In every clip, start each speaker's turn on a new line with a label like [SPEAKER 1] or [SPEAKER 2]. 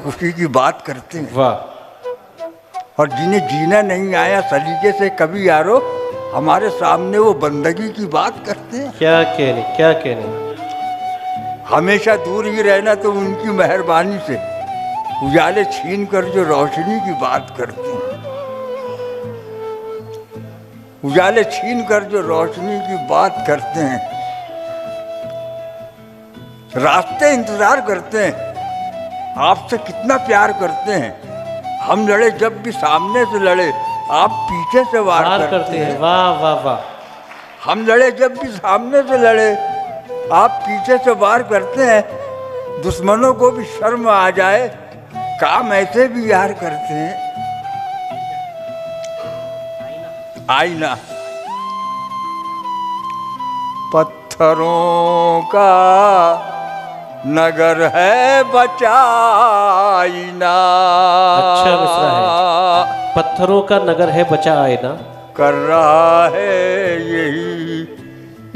[SPEAKER 1] खुशी की बात करते हैं।
[SPEAKER 2] वाह।
[SPEAKER 1] और जिन्हें जीना नहीं आया सलीके से कभी यारो, हमारे सामने वो बंदगी की बात करते हैं।
[SPEAKER 2] क्या कहने, क्या कहने।
[SPEAKER 1] हमेशा दूर ही रहना तो उनकी मेहरबानी से, उजाले छीन कर जो रोशनी की बात करते हैं। उजाले छीन कर जो रोशनी की बात करते हैं। रास्ते इंतजार करते हैं, आपसे कितना प्यार करते हैं। हम लड़े जब भी सामने से लड़े, आप पीछे से वार करते हैं।
[SPEAKER 2] वाह वाह वाह।
[SPEAKER 1] हम लड़े जब भी सामने से लड़े, आप पीछे से वार करते हैं। दुश्मनों को भी शर्म आ जाए, काम ऐसे भी यार करते हैं। आईना पत्थरों का नगर है बचाईना।
[SPEAKER 2] अच्छा मिसरा है। पत्थरों का नगर है बचा आईना।
[SPEAKER 1] कर रहा है यही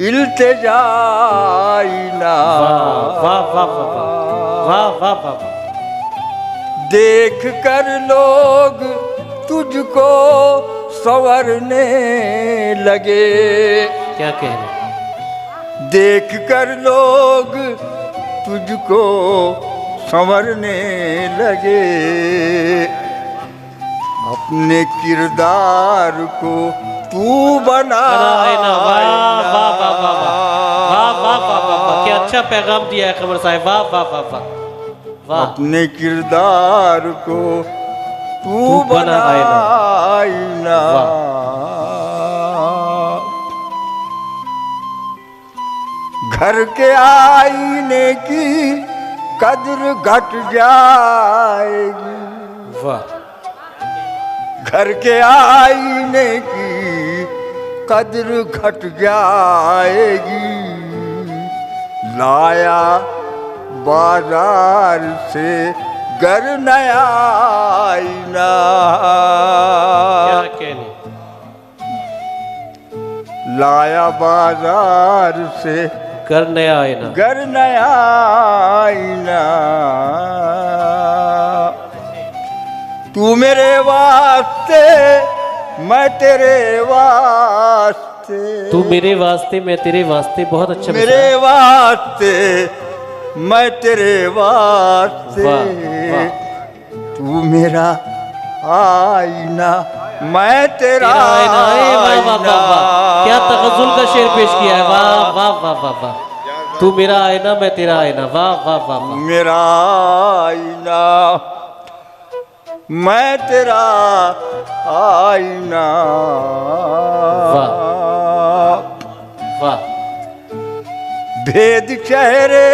[SPEAKER 1] इल्तिजाईना।
[SPEAKER 2] वाह वाह वाह वाह वाह वाह वाह।
[SPEAKER 1] देख कर लोग तुझको संवरने लगे।
[SPEAKER 2] क्या कहने।
[SPEAKER 1] देख कर लोग तुझको संवरने लगे। अपने किरदार को तू बना
[SPEAKER 2] आईना। वाह वाह वाह वाह वाह वाह वाह वाह वाह। क्या अच्छा पैगाम दिया है कमर साहब। वाह वाह वाह वाह वाह।
[SPEAKER 1] अपने किरदार को तू बना आईना। घर के आईने की कद्र घट जाएगी।
[SPEAKER 2] वाह।
[SPEAKER 1] घर के आईने की कद्र घट जाएगी। लाया बाजार से घर नया आईना।
[SPEAKER 2] क्या कहने।
[SPEAKER 1] लाया बाजार से
[SPEAKER 2] घर नया आईना।
[SPEAKER 1] घर नया आईना। तू मेरे वास्ते मैं तेरे वास्ते।
[SPEAKER 2] तू मेरे वास्ते मैं तेरे वास्ते। बहुत अच्छा।
[SPEAKER 1] मेरे वास्ते मैं तेरे वास्ते।
[SPEAKER 2] वाह वाह।
[SPEAKER 1] तू मेरा आईना मैं तेरा
[SPEAKER 2] आईना। वाह वाह वाह वाह। क्या तगज़ुल का शेर पेश किया है। वाह वाह वाह वाह वाह। तू मेरा आईना मैं तेरा आईना। वाह वाह वाह वाह।
[SPEAKER 1] मेरा आईना मैं तेरा आईना।
[SPEAKER 2] वाह वाह।
[SPEAKER 1] भेद चेहरे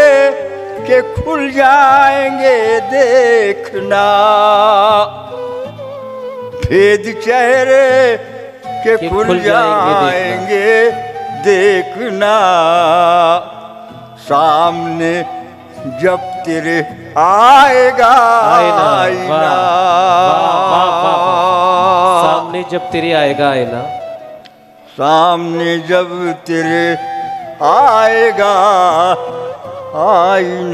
[SPEAKER 1] के खुल जाएंगे देखना। भेद चेहरे के खुल जाएंगे देखना। सामने जब तेरे आएगा आईना।
[SPEAKER 2] सामने जब तेरे आएगा आईना।
[SPEAKER 1] सामने जब तेरे आएगा आईना।